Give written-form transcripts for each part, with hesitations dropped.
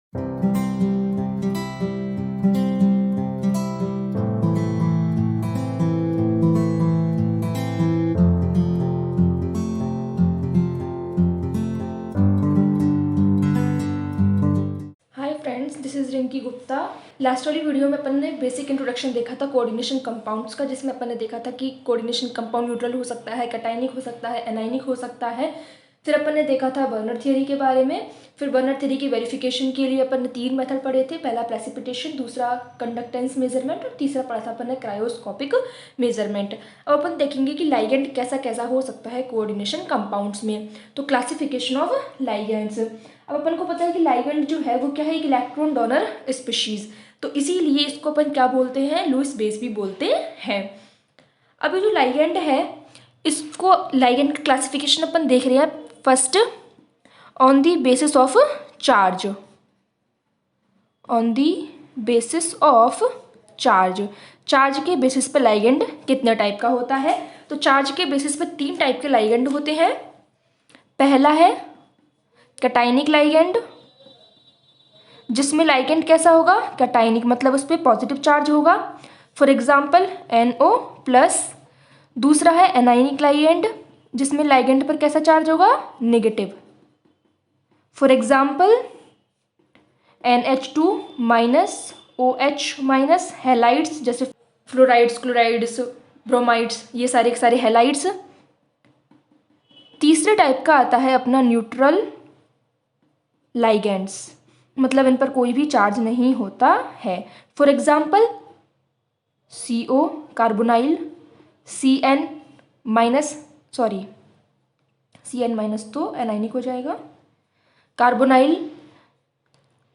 Hi friends, this is Rinki Gupta. Last वाली video में अपन ने बेसिक इंट्रोडक्शन देखा था कोऑर्डिनेशन कंपाउंड्स का, जिसमें अपन ने देखा था कि कोऑर्डिनेशन कंपाउंड न्यूट्रल हो सकता है, कैटायनिक हो सकता है, एनायनिक हो सकता है। फिर अपन ने देखा था बर्नर थ्योरी के बारे में। फिर बर्नर थ्योरी की वेरिफिकेशन के लिए अपन ने 3 मेथड पढ़े थे। पहला प्रेसिपिटेशन, दूसरा कंडक्टेंस मेजरमेंट और तीसरा पढ़ा था अपन ने क्रायोस्कोपिक मेजरमेंट। अब अपन देखेंगे कि लाइगेंड कैसा कैसा हो सकता है कोऑर्डिनेशन कंपाउंड्स में। तो क्लासिफिकेशन ऑफ लाइगेंड्स। अब अपन को पता है कि लाइगेंड जो है वो क्या है, एक इलेक्ट्रॉन डोनर स्पीशीज। तो इसीलिए इसको अपन क्या बोलते हैं, लुईस बेस भी बोलते हैं। अब ये जो लाइगेंड है, इसको लाइगेंड का क्लासिफिकेशन अपन देख रहे हैं। First, on the basis of charge. On the basis of charge, charge के बेसिस पर लाइगेंड कितने टाइप का होता है। तो चार्ज के बेसिस पर 3 टाइप के लाइगेंड होते हैं। पहला है कैटायनिक लाइगेंड, जिसमें लाइगेंड कैसा होगा, कैटायनिक, मतलब उस पर पॉजिटिव चार्ज होगा। For example NO plus. दूसरा है एनायनिक लाइगेंड, जिसमें लाइगेंड पर कैसा चार्ज होगा, negative. For example NH2 minus, OH minus, halides जैसे फ्लोराइड्स, क्लोराइड्स, ब्रोमाइड्स, ये सारे के सारे हैलाइड्स। तीसरे टाइप का आता है अपना न्यूट्रल लाइगेंड्स, मतलब इन पर कोई भी चार्ज नहीं होता है। For example CO carbonyl, CN minus, sorry CN minus तो एनायनिक हो जाएगा, carbonyl,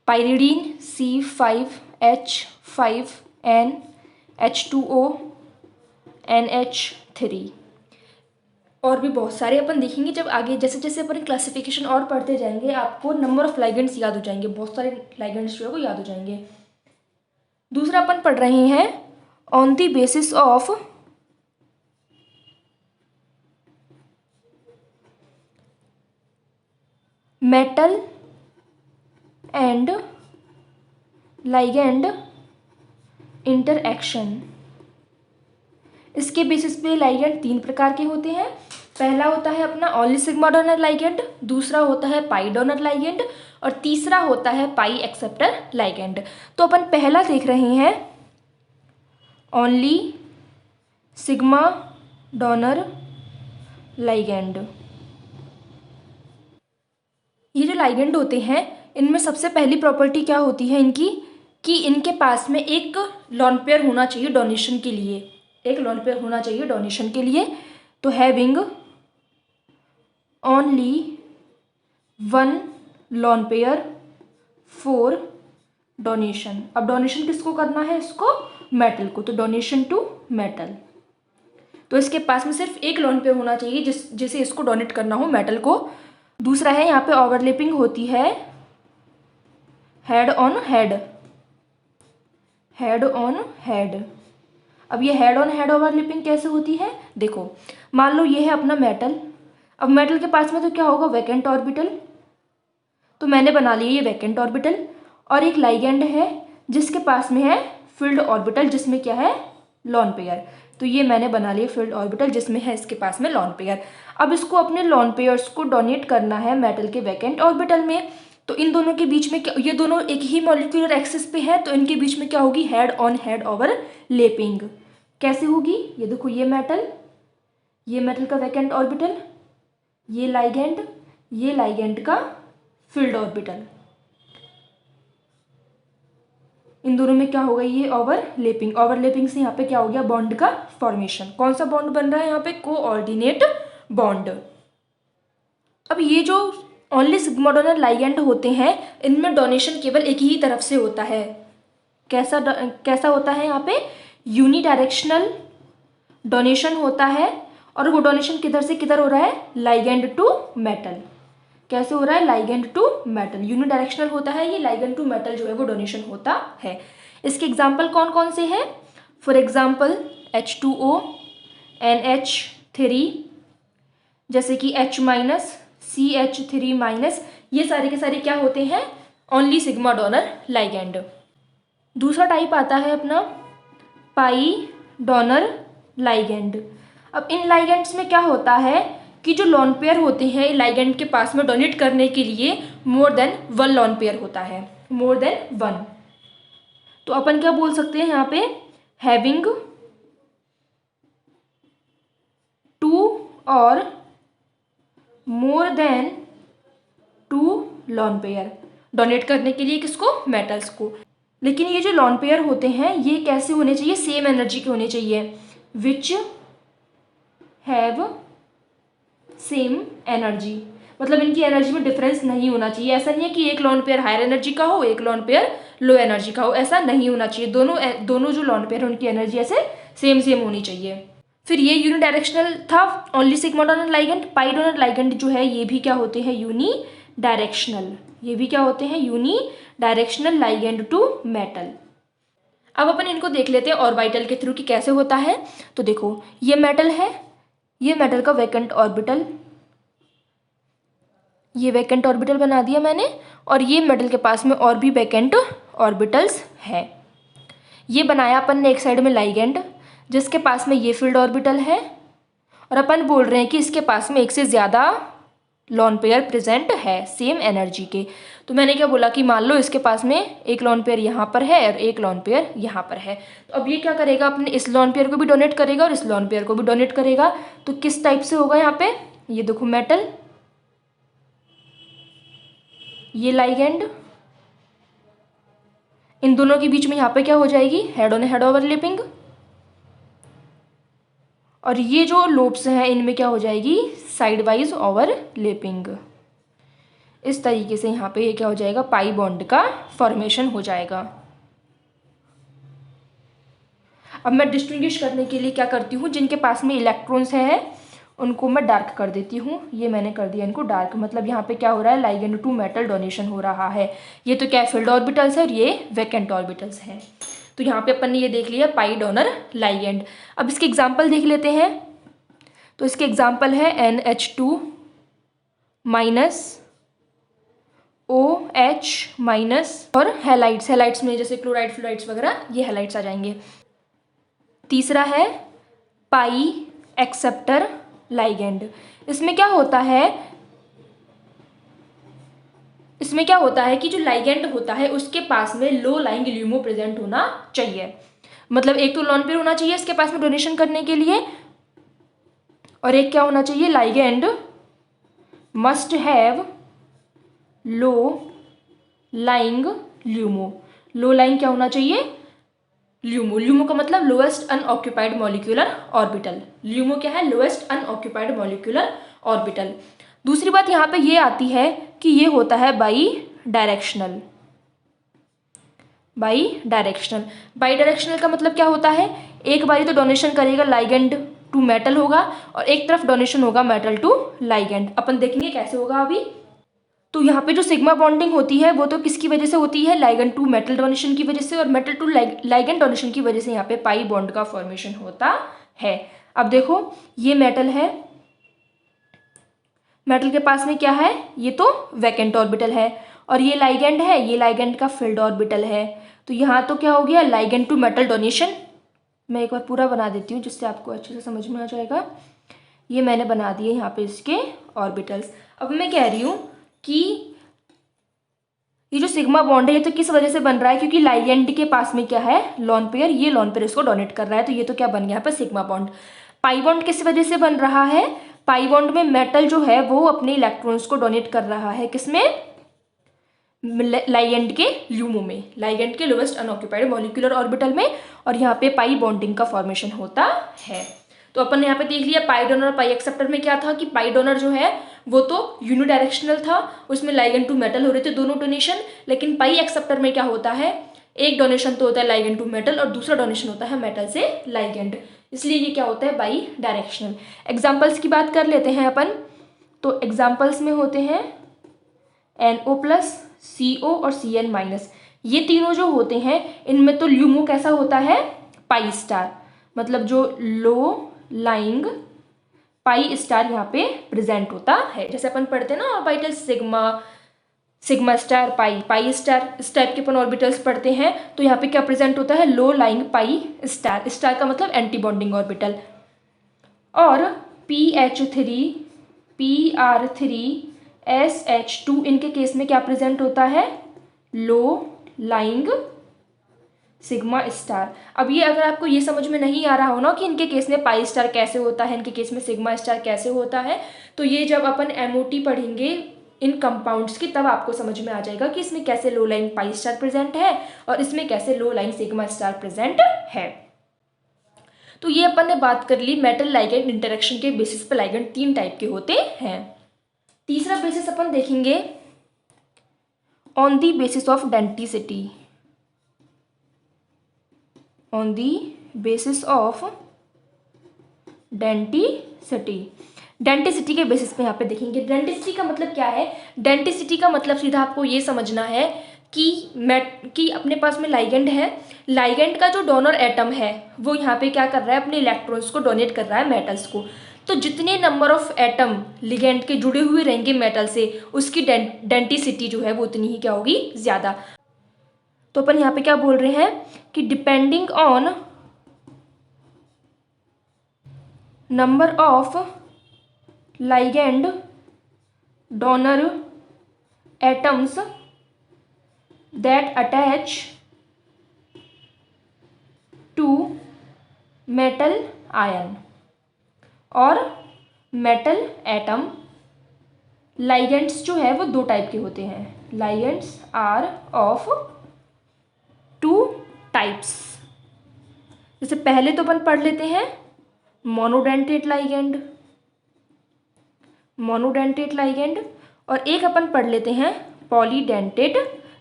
pyridine C5H5N, H2O, NH3 और भी बहुत सारे अपन देखेंगे जब आगे। जैसे जैसे अपन क्लासिफिकेशन और पढ़ते जाएंगे, आपको नंबर ऑफ लाइगेंड्स याद हो जाएंगे, बहुत सारे लाइगेंड्स जो है वो याद हो जाएंगे। दूसरा अपन पढ़ रहे हैं on the basis of metal and ligand interaction. इसके बेसिस पे लाइगेंड 3 प्रकार के होते हैं। पहला होता है अपना ओनली सिग्मा डोनर लाइगेंड, दूसरा होता है पाई डोनर लाइगेंड और तीसरा होता है पाई एक्सेप्टर लाइगेंड। तो अपन पहला देख रहे हैं ओनली सिग्मा डोनर लाइगेंड। ये जो लाइगेंड होते हैं, इनमें सबसे पहली प्रॉपर्टी क्या होती है इनकी, कि इनके पास में एक लॉन पेयर होना चाहिए डोनेशन के लिए, एक लॉन पेयर होना चाहिए डोनेशन के लिए। तो having only 1 lone pair for donation. अब डोनेशन किसको करना है, इसको मेटल को, तो डोनेशन टू मेटल। तो इसके पास में सिर्फ एक लॉन पेयर होना चाहिए जिसे इसको डोनेट करना हो मेटल को। दूसरा है यहाँ पे ओवरलैपिंग होती है head on head, head on head. अब ये हेड ऑन हेड ओवरलैपिंग कैसे होती है, देखो मान लो ये है अपना मेटल। अब मेटल के पास में तो क्या होगा, वैकेंट ऑर्बिटल, तो मैंने बना लिया ये वैकेंट ऑर्बिटल। और एक लाइगेंड है जिसके पास में है फील्ड ऑर्बिटल, जिसमें क्या है, लॉन पेयर। तो ये मैंने बना लिया फील्ड ऑर्बिटल जिसमें है इसके पास में लॉन पेयर। अब इसको अपने लॉन पेयर्स को डोनेट करना है मेटल के वैकेंट ऑर्बिटल में। तो इन दोनों के बीच में क्या, ये दोनों एक ही मॉलिक्यूलर एक्सिस पे है, तो इनके बीच में क्या होगी, हेड ऑन हेड ओवरलैपिंग। कैसे होगी, ये देखो ये मेटल का वैकेंट ऑर्बिटल, ये लाइगेंड का फील्ड ऑर्बिटल, इन दोनों में क्या हो गई, ये ओवरलैपिंग। ओवरलैपिंग से यहाँ पे क्या हो गया, बॉन्ड का फॉर्मेशन। कौन सा बॉन्ड बन रहा है यहाँ पे, कोऑर्डिनेट बॉन्ड। अब ये जो ओनली सिग्मा डोनर लाइगेंड होते हैं, इनमें डोनेशन केवल एक ही तरफ से होता है। कैसा होता है यहाँ पे, यूनिडायरेक्शनल डोनेशन होता है। और वो डोनेशन किधर से किधर हो रहा है, लाइगेंड टू मेटल। कैसे हो रहा है, लाइगेंड टू मेटल, यूनिडायरेक्शनल होता है ये, लाइगेंड टू मेटल जो है वो डोनेशन होता है। इसके एग्जाम्पल कौन कौन से हैं, फॉर एग्जाम्पल H2O, NH3, जैसे कि H माइनस, CH3 माइनस, ये सारे के सारे क्या होते हैं, ओनली सिग्मा डोनर लाइगेंड। दूसरा टाइप आता है अपना पाई डोनर लाइगेंड। अब इन लाइगेंड्स में क्या होता है कि जो लोन पेयर होते हैं लाइगेंड के पास में डोनेट करने के लिए more than one lone pair होता है, मोर देन वन। तो अपन क्या बोल सकते हैं यहाँ पे, having two or more than two lone pair donate करने के लिए, किसको, मेटल्स को। लेकिन ये जो लोन पेयर होते हैं ये कैसे होने चाहिए, सेम एनर्जी के होने चाहिए, विच हैव सेम एनर्जी। मतलब इनकी एनर्जी में डिफरेंस नहीं होना चाहिए। ऐसा नहीं है कि एक लोन पेयर हायर एनर्जी का हो, एक लोन पेयर लो एनर्जी का हो, ऐसा नहीं होना चाहिए। दोनों जो लोन पेयर है उनकी एनर्जी ऐसे सेम सेम होनी चाहिए। फिर ये यूनिडायरेक्शनल था, only sigma donor ligand. Pi donor ligand जो है ये भी क्या होते हैं, यूनी डायरेक्शनल। ये भी क्या होते हैं, unidirectional ligand to metal. अब अपन इनको देख लेते हैं ऑर्बिटल के थ्रू कि कैसे होता है। तो देखो ये मेटल है, ये मेटल का वैकेंट ऑर्बिटल, ये वैकेंट ऑर्बिटल बना दिया मैंने, और ये मेटल के पास में और भी वैकेंट ऑर्बिटल्स है। ये बनाया अपन ने एक साइड में लाइगेंड जिसके पास में ये फील्ड ऑर्बिटल है, और अपन बोल रहे हैं कि इसके पास में एक से ज़्यादा लोन पेयर प्रेजेंट है सेम एनर्जी के। तो मैंने क्या बोला कि मान लो इसके पास में एक लोन पेयर यहाँ पर है और एक लोन पेयर यहाँ पर है। तो अब ये क्या करेगा, अपने इस लोन पेयर को भी डोनेट करेगा और इस लोन पेयर को भी डोनेट करेगा। तो किस टाइप से होगा यहाँ पे, ये देखो मेटल, ये लाइगेंड, इन दोनों के बीच में यहाँ पे क्या हो जाएगी, हेड ऑन हेड ओवरलैपिंग। और ये जो लोब्स हैं इनमें क्या हो जाएगी, साइड वाइज ओवरलैपिंग। इस तरीके से यहाँ पे ये क्या हो जाएगा, पाई बॉन्ड का फॉर्मेशन हो जाएगा। अब मैं डिस्टिंग्विश करने के लिए क्या करती हूँ, जिनके पास में इलेक्ट्रॉन्स हैं उनको मैं डार्क कर देती हूँ। ये मैंने कर दिया इनको डार्क, मतलब यहाँ पे क्या हो रहा है, लाइगेंड टू मेटल डोनेशन हो रहा है। ये तो क्या फील्ड ऑर्बिटल्स है और ये वैकेंट ऑर्बिटल्स हैं। तो यहाँ पे अपन ने ये देख लिया पाई डोनर लाइगेंड। अब इसके एग्जाम्पल देख लेते हैं। तो इसके एग्जाम्पल है NH2 माइनस, OH माइनस, और हैलाइड्स। हैलाइड्स में जैसे क्लोराइड फ्लोराइड्स वगैरह ये हैलाइड्स आ जाएंगे। तीसरा है पाई एक्सेप्टर लाइगेंड। इसमें क्या होता है, इसमें क्या होता है कि जो लाइगेंड होता है उसके पास में लो लाइंग ल्यूमो प्रेजेंट होना चाहिए। मतलब एक तो लोन पेयर होना चाहिए इसके पास में डोनेशन करने के लिए, और एक क्या होना चाहिए, ligand must have low lying LUMO. Low lying क्या होना चाहिए, ल्यूमो। ल्यूमो का मतलब lowest unoccupied molecular orbital. LUMO क्या है, लोएस्ट अनऑक्यूपाइड मॉलिक्यूलर ऑर्बिटल। दूसरी बात यहाँ पे ये आती है कि ये होता है by directional. By directional, by directional का मतलब क्या होता है, एक बारी तो डोनेशन करेगा लाइगेंड टू मेटल होगा और एक तरफ डोनेशन होगा मेटल टू लाइगेंड। अपन देखेंगे कैसे होगा अभी। तो यहाँ पे जो सिग्मा बॉन्डिंग होती है वो तो किसकी वजह से होती है, लाइगेंड टू मेटल डोनेशन की वजह से, और मेटल टू लाइगेंड डोनेशन की वजह से यहाँ पे पाई बॉन्ड का फॉर्मेशन होता है। अब देखो ये मेटल है, मेटल के पास में क्या है, ये तो वैकेंट ऑर्बिटल है, और ये लाइगेंड है, ये लाइगेंड का फील्ड ऑर्बिटल है। तो यहाँ तो क्या हो गया, लाइगेंड टू मेटल डोनेशन। मैं एक बार पूरा बना देती हूँ जिससे आपको अच्छे से समझ में आ जाएगा। ये मैंने बना दिए यहाँ पे इसके ऑर्बिटल्स। अब मैं कह रही हूँ कि ये जो सिग्मा बॉन्ड है ये तो किस वजह से बन रहा है, क्योंकि लाइगेंड के पास में क्या है, लोन पेयर, ये लोन पेयर इसको डोनेट कर रहा है। तो ये तो क्या बन गया यहाँ पर सिग्मा बॉन्ड। पाई बॉन्ड किस वजह से बन रहा है, पाई बॉन्ड में मेटल जो है वो अपने इलेक्ट्रॉन्स को डोनेट कर रहा है, किसमें, लाइगेंड के ल्यूमो में, लाइगेंड के लोएस्ट अनऑक्यूपाइड मॉलिक्यूलर ऑर्बिटल में, और यहाँ पे पाई बॉन्डिंग का फॉर्मेशन होता है। तो अपन ने यहाँ पे देख लिया पाई डोनर और पाई एक्सेप्टर में क्या था कि पाई डोनर जो है वो तो यूनिडायरेक्शनल था, उसमें लाइगेंड टू मेटल हो रहे थे दोनों डोनेशन। लेकिन पाई एक्सेप्टर में क्या होता है, एक डोनेशन तो होता है लाइगेंड टू मेटल और दूसरा डोनेशन होता है मेटल से लाइगेंड, इसलिए ये क्या होता है, बाई डायरेक्शनल। एग्जाम्पल्स की बात कर लेते हैं अपन। तो एग्जाम्पल्स में होते हैं NO+, CO और CN माइनस। ये तीनों जो होते हैं इनमें तो ल्यूमो कैसा होता है, पाई स्टार, मतलब जो लो लाइंग पाई स्टार यहाँ पे प्रेजेंट होता है। जैसे अपन पढ़ते हैं ना ऑर्बिटल सिग्मा, सिग्मा स्टार, पाई, पाई स्टार, इस टाइप के अपन ऑर्बिटल्स पढ़ते हैं। तो यहाँ पे क्या प्रेजेंट होता है, low lying pi star, star का मतलब एंटी बॉन्डिंग ऑर्बिटल। और PH3, PR3, SH2 इनके केस में क्या प्रेजेंट होता है, लो लाइंग सिग्मा स्टार। अब ये अगर आपको ये समझ में नहीं आ रहा हो ना कि इनके केस में पाई स्टार कैसे होता है, इनके केस में सिग्मा स्टार कैसे होता है, तो ये जब अपन MOT पढ़ेंगे इन कंपाउंड्स की तब आपको समझ में आ जाएगा कि इसमें कैसे लो लाइन पाई स्टार प्रेजेंट है और इसमें कैसे लो लाइन सिग्मा स्टार प्रेजेंट है। तो ये अपन ने बात कर ली मेटल लाइगेंड इंटरेक्शन के बेसिस पर लाइगेंड 3 टाइप के होते हैं। तीसरा बेसिस अपन देखेंगे on the basis of denticity, on the basis of denticity. Denticity के बेसिस पे यहाँ पे देखेंगे। डेंटिसिटी का मतलब क्या है, डेंटिसिटी का मतलब सीधा आपको ये समझना है कि अपने पास में लाइगेंड है, लाइगेंड का जो डोनर एटम है वो यहाँ पे क्या कर रहा है, अपने इलेक्ट्रॉन्स को डोनेट कर रहा है मेटल्स को। तो जितने नंबर ऑफ एटम लिगेंड के जुड़े हुए रहेंगे मेटल से, उसकी डेंटिसिटी जो है वो उतनी ही क्या होगी, ज़्यादा। तो अपन यहाँ पे क्या बोल रहे हैं कि depending on number of ligand donor atoms that attach to metal ion, और मेटल एटम लाइगेंड्स जो है वो 2 टाइप के होते हैं। Ligands are of 2 types. जैसे पहले तो अपन पढ़ लेते हैं मोनोडेंटेट लाइगेंड, मोनोडेंटेट लाइगेंड, और एक अपन पढ़ लेते हैं पॉलीडेंटेट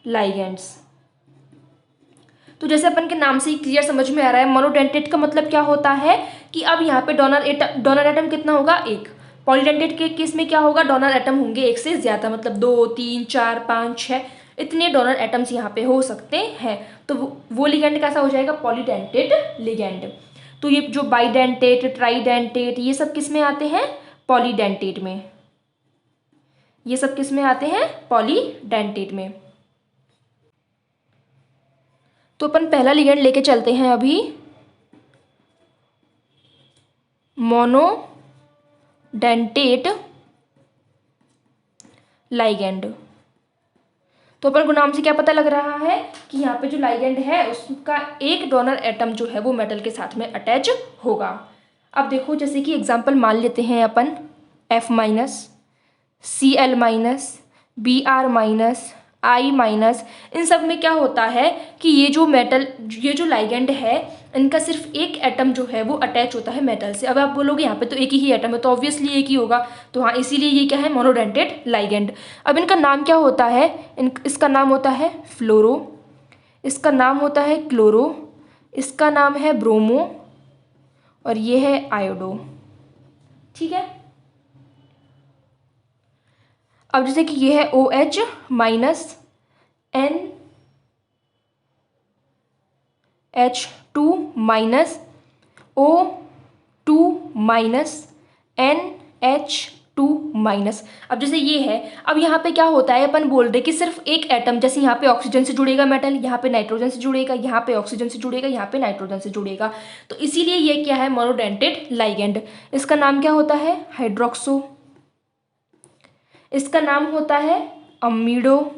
लाइगेंड्स। तो जैसे अपन के नाम से ही क्लियर समझ में आ रहा है, मोनोडेंटेट का मतलब क्या होता है कि अब यहाँ पे डोनर एटम कितना होगा, 1। पॉलीडेंटेट के केस में क्या होगा, डोनर एटम होंगे 1 से ज़्यादा, मतलब 2, 3, 4, 5, 6 इतने डोनर एटम्स यहाँ पे हो सकते हैं। तो वो लिगेंड कैसा हो जाएगा, पॉलीडेंटेट लिगेंड। तो ये जो बाइडेंटेट, ट्राइडेंटेट, ये सब किस में आते हैं, पॉलीडेंटेट में। ये सब किस में आते हैं, पॉलीडेंटेट में। तो अपन पहला लिगेंड लेके चलते हैं अभी, मोनोडेंटेट लाइगेंड। तो अपन को नाम से क्या पता लग रहा है कि यहाँ पे जो लाइगेंड है उसका एक डोनर एटम जो है वो मेटल के साथ में अटैच होगा। अब देखो, जैसे कि एग्जांपल मान लेते हैं अपन F-, Cl-, Br-, I-, इन सब में क्या होता है कि ये जो लाइगेंड है इनका सिर्फ एक एटम जो है वो अटैच होता है मेटल से। अब आप बोलोगे यहाँ पे तो एक ही एटम है, तो ऑब्वियसली एक ही होगा, तो हाँ इसीलिए ये क्या है, मोनोडेंटेट लाइगेंड। अब इनका नाम क्या होता है, इसका नाम होता है फ्लोरो, इसका नाम होता है क्लोरो, इसका नाम है ब्रोमो, और ये है आयोडो। ठीक है। अब जैसे कि ये है OH- NH2- O2- NH2-। अब जैसे ये है, अब यहाँ पे क्या होता है, अपन बोल रहे कि सिर्फ एक एटम, जैसे यहाँ पे ऑक्सीजन से जुड़ेगा मेटल, यहाँ पे नाइट्रोजन से जुड़ेगा, यहाँ पे ऑक्सीजन से जुड़ेगा, यहाँ पे नाइट्रोजन से जुड़ेगा, तो इसीलिए ये क्या है, मोनोडेंटेट लाइगेंड। इसका नाम क्या होता है, हाइड्रोक्सो, इसका नाम होता है अमीडो,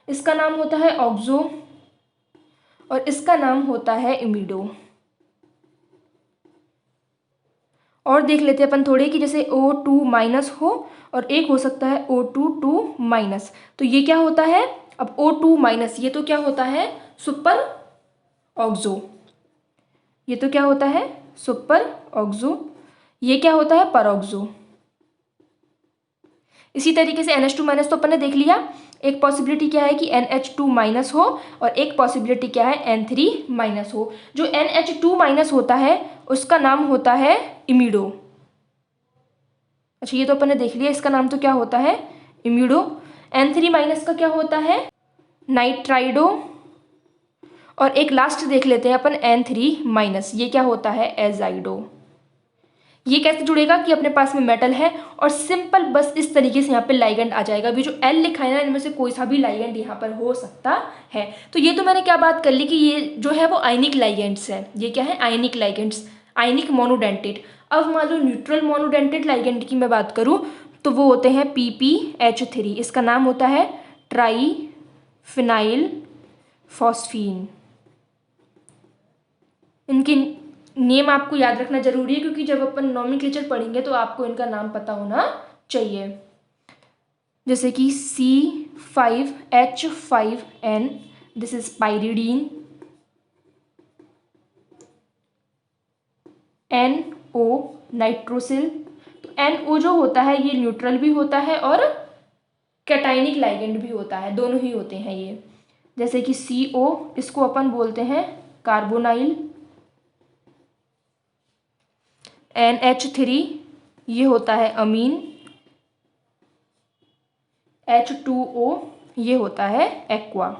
इसका नाम होता है ऑक्सो, और इसका नाम होता है इमिडो। और देख लेते हैं अपन थोड़े कि जैसे O2- हो और एक हो सकता है O2-, तो ये क्या होता है, अब O2- ये तो क्या होता है, सुपर ऑक्सो, ये तो क्या होता है, सुपर ऑक्सो, ये क्या होता है, परऑक्सो। इसी तरीके से NH2- तो अपन ने देख लिया। एक पॉसिबिलिटी क्या है कि NH2- हो, और एक पॉसिबिलिटी क्या है, N3- हो। जो NH2- होता है उसका नाम होता है इमिडो। अच्छा, ये तो अपन ने देख लिया, इसका नाम तो क्या होता है, इमिडो। N3- का क्या होता है, नाइट्राइडो। और एक लास्ट देख लेते हैं अपन N3-, ये क्या होता है, एजाइडो। ये कैसे जुड़ेगा कि अपने पास में मेटल है और सिंपल बस इस तरीके से यहाँ पे लाइगेंड आ जाएगा। अभी जो एल लिखा है ना, इनमें से कोई सा भी लाइगेंड यहाँ पर हो सकता है। तो ये तो मैंने क्या बात कर ली कि ये जो है वो आयनिक लाइगेंड्स है। ये क्या है? आयनिक लाइगेंड्स, आयनिक मोनोडेंटेट। अब मान लो न्यूट्रल मोनोडेंटेट लाइगेंड की मैं बात करूँ तो वो होते हैं PPH3। इसका नाम होता है ट्राई फिनाइल फॉस्फीन। इनकी नेम आपको याद रखना जरूरी है, क्योंकि जब अपन नॉमेनक्लेचर पढ़ेंगे तो आपको इनका नाम पता होना चाहिए। जैसे कि C5H5N, this is pyridine. NO nitrosyl. तो NO जो होता है ये न्यूट्रल भी होता है और कैटाइनिक लाइगेंड भी होता है, दोनों ही होते हैं ये। जैसे कि CO, इसको अपन बोलते हैं कार्बोनाइल। NH3 ये होता है अमीन। H2O ये होता है एक्वा।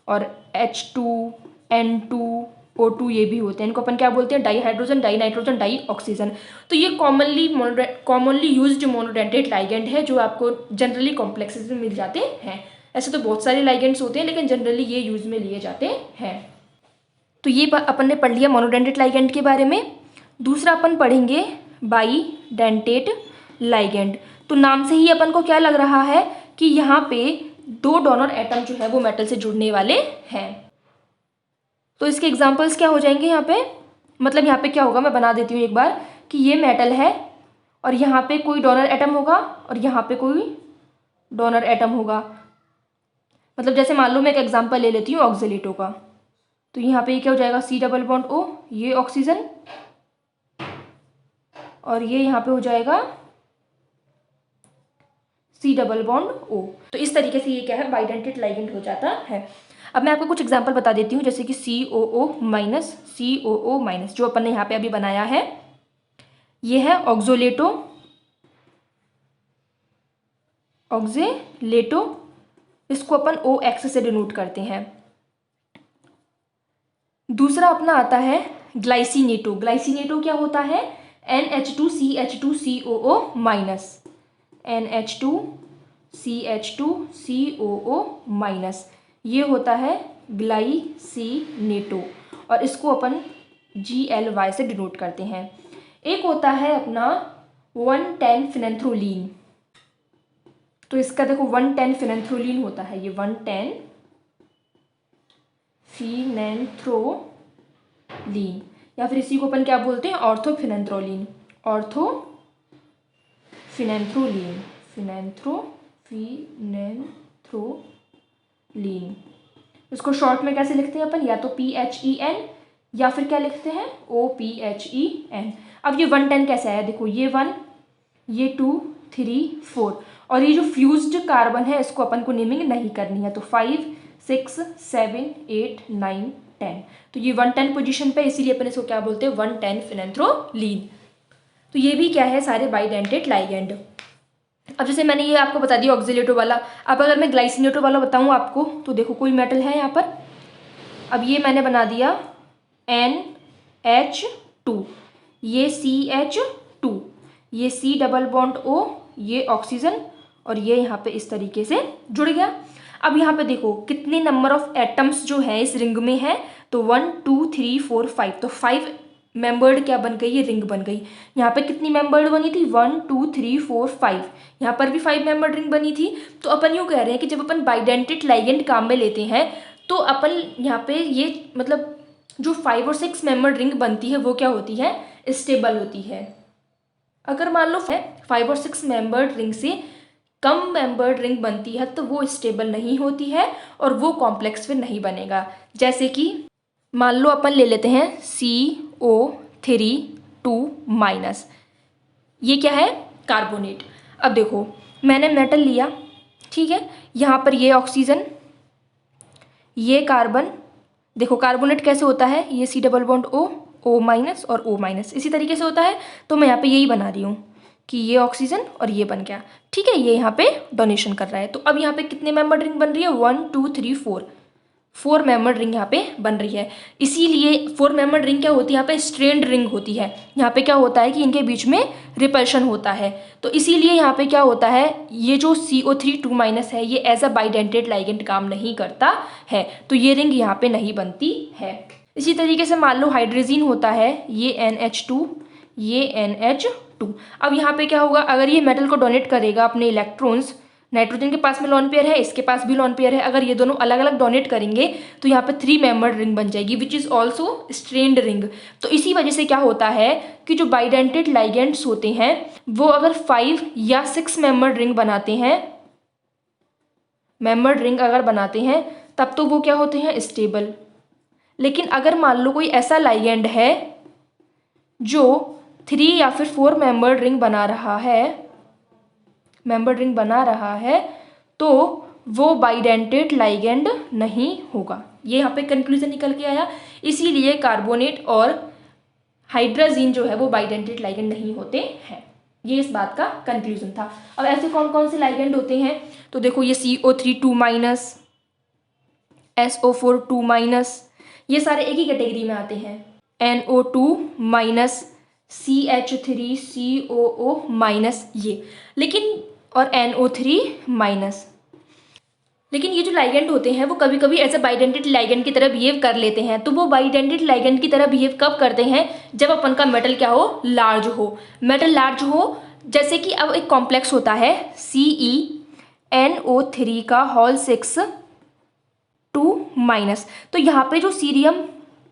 और H2N2O2 ये भी होते हैं। इनको अपन क्या बोलते हैं? Dihydrogen, dinitrogen, dioxygen. तो ये कॉमनली यूज्ड मोनोडेंटेट लाइगेंड है, जो आपको जनरली कॉम्प्लेक्सेस में मिल जाते हैं। ऐसे तो बहुत सारे लाइगेंड्स होते हैं, लेकिन जनरली ये यूज में लिए जाते हैं। तो ये अपन ने पढ़ लिया मोनोडेंटेट लाइगेंड के बारे में। दूसरा अपन पढ़ेंगे बाईडेंटेट लाइगेंड। तो नाम से ही अपन को क्या लग रहा है कि यहाँ पे दो डोनर एटम जो है वो मेटल से जुड़ने वाले हैं। तो इसके एग्जांपल्स क्या हो जाएंगे यहाँ पे? मतलब यहाँ पे क्या होगा, मैं बना देती हूँ एक बार, कि ये मेटल है और यहाँ पे कोई डोनर एटम होगा और यहाँ पे कोई डोनर एटम होगा। मतलब जैसे मान लो मैं एक एग्जांपल ले लेती हूँ ऑक्सीलेटो का। तो यहाँ पे क्या हो जाएगा? C डबल बॉन्ड O, ये ऑक्सीजन, और ये यहाँ पे हो जाएगा C डबल बॉन्ड O। तो इस तरीके से ये क्या है? बाइडेंटेट लाइगेंड हो जाता है। अब मैं आपको कुछ एग्जांपल बता देती हूँ, जैसे कि COO माइनस, COO माइनस जो अपन ने यहाँ पे अभी बनाया है, ये है ऑक्सोलेटो। इसको अपन OX से डिनोट करते हैं। दूसरा अपना आता है ग्लाइसिनेटो। ग्लाइसिनेटो क्या होता है? NH2CH2COO माइनस, NH2CH2COO माइनस, ये होता है ग्लाइसिनेटो, और इसको अपन GLY से डिनोट करते हैं। एक होता है अपना 110 फिनेंथ्रोलीन। तो इसका देखो 110 फिनेंथ्रोलीन होता है, ये 110 फिनेंथ्रोलीन, या फिर इसी को अपन क्या बोलते हैं? ऑर्थोफिनेंथ्रोलीन। फिनेंथ्रोलीन। इसको शॉर्ट में कैसे लिखते हैं अपन? या तो PHEN या फिर क्या लिखते हैं? OPHEN। अब ये 110 कैसे आया? देखो ये 1, ये 2, 3, 4, और ये जो फ्यूज्ड कार्बन है इसको अपन को नेमिंग नहीं करनी है। तो 5, 6, 7, 8, 9, 10। तो ये 110 पोजीशन पे, इसीलिए अपन इसको क्या बोलते हैं? 110 फिनेंथ्रोलीन। तो ये भी क्या है? सारे बाइडेंटेट लाइगेंड। अब जैसे मैंने ये आपको बता दिया ऑक्सीलेटो वाला। अब अगर मैं ग्लाइसिनेटो वाला बताऊँ आपको, तो देखो कोई मेटल है यहाँ पर। अब ये मैंने बना दिया NH2, ये CH2, ये C डबल बॉन्ड O, ये ऑक्सीजन, और ये यहाँ पे इस तरीके से जुड़ गया। अब यहाँ पे देखो कितने नंबर ऑफ एटम्स जो है इस रिंग में है, तो 1, 2, 3, 4, 5। तो 5 मेंबर्ड क्या बन गई? ये रिंग बन गई। यहाँ पे कितनी मेंबर्ड बनी थी? 1, 2, 3, 4, 5। यहाँ पर भी 5 मेंबर्ड रिंग बनी थी। तो अपन यूँ कह रहे हैं कि जब अपन बाइडेंटेट लाइगेंड काम में लेते हैं तो अपन यहाँ पे ये मतलब जो 5 और 6 मेंबर्ड रिंग बनती है वो क्या होती है? स्टेबल होती है। अगर मान लो 5 और 6 मेंबर्ड रिंग से कम मेंबर्ड रिंग बनती है तो वो स्टेबल नहीं होती है और वो कॉम्प्लेक्स फिर नहीं बनेगा। जैसे कि मान लो अपन ले लेते हैं CO3 माइनस, ये क्या है? कार्बोनेट। अब देखो मैंने मेटल लिया, ठीक है, यहाँ पर ये ऑक्सीजन, ये कार्बन। देखो कार्बोनेट कैसे होता है? ये C double bond O minus और O माइनस, इसी तरीके से होता है। तो मैं यहाँ पे यही बना रही हूँ कि ये ऑक्सीजन और ये बन गया, ठीक है। ये यहाँ पे डोनेशन कर रहा है। तो अब यहाँ पे कितने मेंबर रिंग बन रही है? 1, 2, 3, 4। 4 मेंबर्ड रिंग यहाँ पे बन रही है। इसीलिए 4 मेंबर्ड रिंग क्या होती है, यहाँ पे स्ट्रेंड रिंग होती है। यहाँ पे क्या होता है कि इनके बीच में रिपल्शन होता है, तो इसीलिए यहाँ पे क्या होता है, ये जो CO3 2- है ये एज अ बाइडेंटेड लाइगेंड काम नहीं करता है, तो ये रिंग यहाँ पे नहीं बनती है। इसी तरीके से मान लो हाइड्रोजीन होता है, ये NH2, ये NH2। अब यहाँ पे क्या होगा, अगर ये मेटल को डोनेट करेगा अपने इलेक्ट्रॉन्स, नाइट्रोजन के पास में लोन पेयर है, इसके पास भी लोन पेयर है, अगर ये दोनों अलग अलग डोनेट करेंगे तो यहाँ पे 3 मेंबर्ड रिंग बन जाएगी, which is also strained ring. तो इसी वजह से क्या होता है कि जो बाइडेंटेड लाइगेंड्स होते हैं वो अगर 5 या 6 मेंबर्ड रिंग बनाते हैं, मेंबर्ड रिंग अगर बनाते हैं तब तो वो क्या होते हैं, स्टेबल। लेकिन अगर मान लो कोई ऐसा लाइगेंड है जो 3 या फिर 4 मेंबर्ड रिंग बना रहा है, तो वो बाइडेंटेड लाइगेंड नहीं होगा। ये यहाँ पे कंक्लूजन निकल के आया। इसीलिए कार्बोनेट और हाइड्रोजीन जो है वो बाइडेंटेड लाइगेंड नहीं होते हैं। ये इस बात का कंक्लूजन था। अब ऐसे कौन कौन से लाइगेंड होते हैं, तो देखो ये CO3 2-, SO4 2-, ये सारे एक ही कैटेगरी में आते हैं। NO2-, CH3 COO-, ये लेकिन और NO3-। लेकिन ये जो लाइगेंड होते हैं वो कभी कभी ऐसे बाइडेंटेड लाइगेंड की तरह बिहेव कर लेते हैं। तो वो बाइडेंटेड लाइगेंड की तरह बिहेव कब करते हैं, जब अपन का मेटल क्या हो, लार्ज हो। मेटल लार्ज हो, जैसे कि अब एक कॉम्प्लेक्स होता है CeNO3 का होल 6 2-। तो यहाँ पे जो सीरियम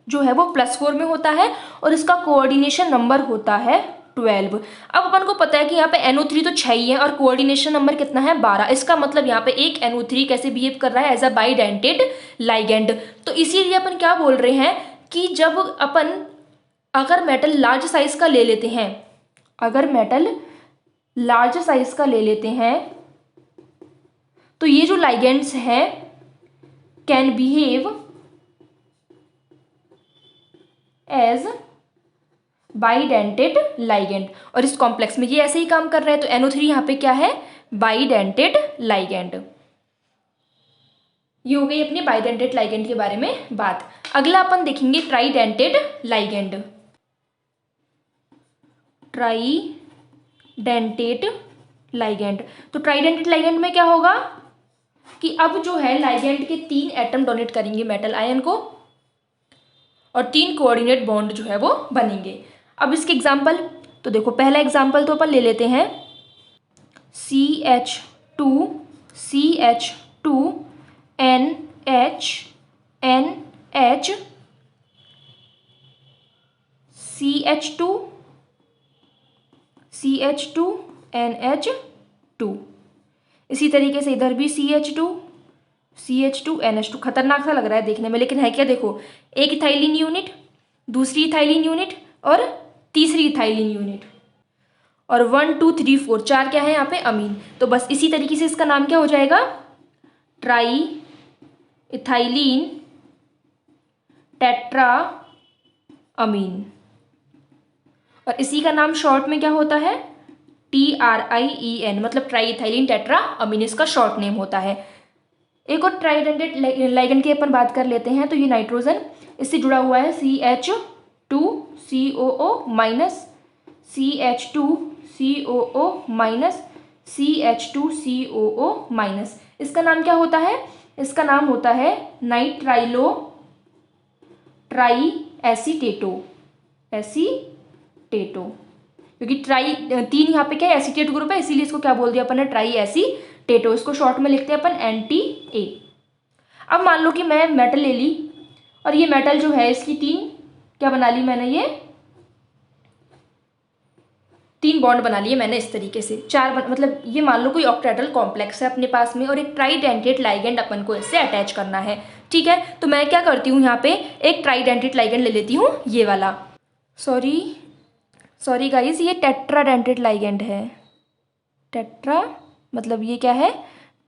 जो है वो +4 में होता है और इसका कोऑर्डिनेशन नंबर होता है 12। अब अपन को पता है कि यहाँ पे NO3 तो 6 ही है और कोऑर्डिनेशन नंबर कितना है, 12। इसका मतलब यहाँ पे एक NO3 कैसे बिहेव कर रहा है, एज अ बाइडेंटेड लाइगेंड। तो इसीलिए अपन क्या बोल रहे हैं कि जब अपन अगर मेटल लार्ज साइज का ले लेते हैं, तो ये जो लाइगेंड्स हैं can behave as bidentate ligand. और इस कॉम्प्लेक्स में ये ऐसे ही काम कर रहे हैं, तो NO3 यहाँ पे क्या है, बाइडेंटेड लाइगेंड। ये हो गई अपनी बाइडेंटेड लाइगेंड के बारे में बात। अगला अपन देखेंगे ट्राइडेंटेड लाइगेंड। तो ट्राइडेंटेड लाइगेंड में क्या होगा कि अब जो है लाइगेंड के 3 एटम डोनेट करेंगे मेटल आयन को और 3 कोऑर्डिनेट बॉन्ड जो है वो बनेंगे। अब इसके एग्जाम्पल, तो देखो पहला एग्जाम्पल तो अपन ले लेते हैं CH2 NH CH2 NH2। इसी तरीके से इधर भी CH2 NH2। खतरनाक सा लग रहा है देखने में, लेकिन है क्या, देखो एक इथाइलिन यूनिट, दूसरी इथाइलिन यूनिट और तीसरी इथाइलिन यूनिट, और 1 2 3 4 4 क्या है यहाँ पे, अमीन। तो बस इसी तरीके से इसका नाम क्या हो जाएगा, ट्राई इथाइलिन टेट्रा अमीन। और इसी का नाम शॉर्ट में क्या होता है, TRIEN, मतलब ट्राई इथाइलिन टेट्रा अमीन इसका शॉर्ट नेम होता है। एक और ट्राइडेंटेड लाइगेंड की अपन बात कर लेते हैं, तो ये नाइट्रोजन, इससे जुड़ा हुआ है CH2 COO-, CH2 COO-, CH2 COO-। इसका नाम क्या होता है, इसका नाम होता है नाइट्राइलो ट्राई एसीटेटो, क्योंकि ट्राई 3 यहाँ पे क्या है, एसीटेट ग्रुप है, इसीलिए इसको क्या बोल दिया अपन ने, ट्राई एसीटेटो। इसको शॉर्ट में लिखते हैं अपन NTA। अब मान लो कि मैं मेटल ले ली और ये मेटल जो है इसकी 3 क्या बना ली मैंने, ये 3 बॉन्ड बना लिए मैंने इस तरीके से, 4 मतलब ये मान लो कोई ऑक्टेहेड्रल कॉम्प्लेक्स है अपने पास में और एक ट्राइडेंटेड लाइगेंड अपन को इससे अटैच करना है, ठीक है। तो मैं क्या करती हूँ, यहाँ पे एक ट्राइडेंटेड लाइगेंड ले लेती हूँ, ये वाला, सॉरी गाइस, ये टेट्राडेंटेड लाइगेंड है। टेट्रा मतलब ये क्या है,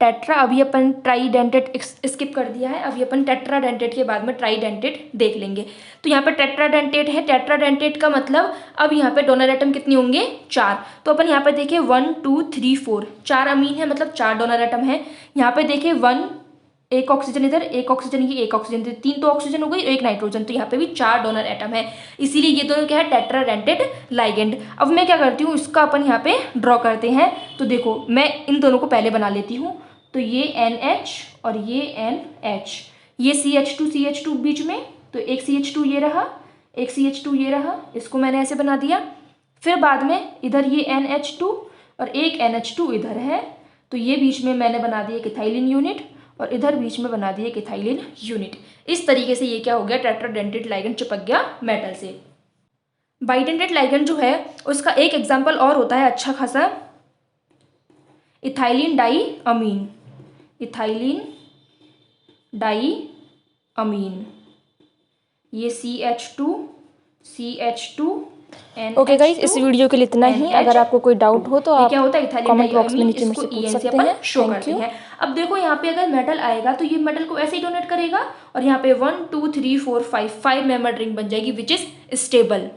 टेट्रा। अभी अपन ट्राइडेंटेड स्किप कर दिया है, अभी अपन टेट्राडेंटेड के बाद में ट्राइडेंटेड देख लेंगे। तो यहाँ पे टेट्राडेंटेड है, टेट्राडेंटेड का मतलब अब यहाँ पे डोनर एटम कितने होंगे, 4। तो अपन यहाँ पे देखें 1 2 3 4, 4 अमीन है मतलब 4 डोनर एटम है। यहाँ पे देखें 1 एक ऑक्सीजन इधर, एक ऑक्सीजन ये, एक ऑक्सीजन इधर, 3 तो ऑक्सीजन हो गई, एक नाइट्रोजन, तो यहाँ पे भी 4 डोनर एटम है, इसीलिए ये दोनों क्या है, टेट्राडेंटेड लाइगेंड। अब मैं क्या करती हूँ, इसका अपन यहाँ पे ड्रॉ करते हैं। तो देखो मैं इन दोनों को पहले बना लेती हूँ। तो ये NH और ये NH, ये CH2 बीच में, तो एक CH2 ये रहा, एक CH2 ये रहा, इसको मैंने ऐसे बना दिया। फिर बाद में इधर ये NH2 और एक NH2 इधर है, तो ये बीच में मैंने बना दिया इथाइलिन यूनिट, और इधर बीच में बना दिए इथाइलिन यूनिट। इस तरीके से ये क्या हो गया, टेट्राडेंटेड लाइगेंड चिपक गया मेटल से। बाइडेंटेड लाइगेंड जो है उसका एक एग्जांपल और होता है अच्छा खासा, इथाइलिन डाई अमीन। इथाइलिन डाई अमीन, ये CH2 NH2 ओके गाइस, इस वीडियो के लिए इतना ही। अगर आपको कोई डाउट हो तो आप क्या होता है कमेंट बॉक्स में नीचे मुझसे पूछ सकते हैं। शो थैंक करते यू। हैं। अब देखो यहाँ पे अगर मेटल आएगा तो ये मेटल को ऐसे ही डोनेट करेगा, और यहाँ पे 1 2 3 4 5 मेंबर रिंग बन जाएगी विच इज स्टेबल।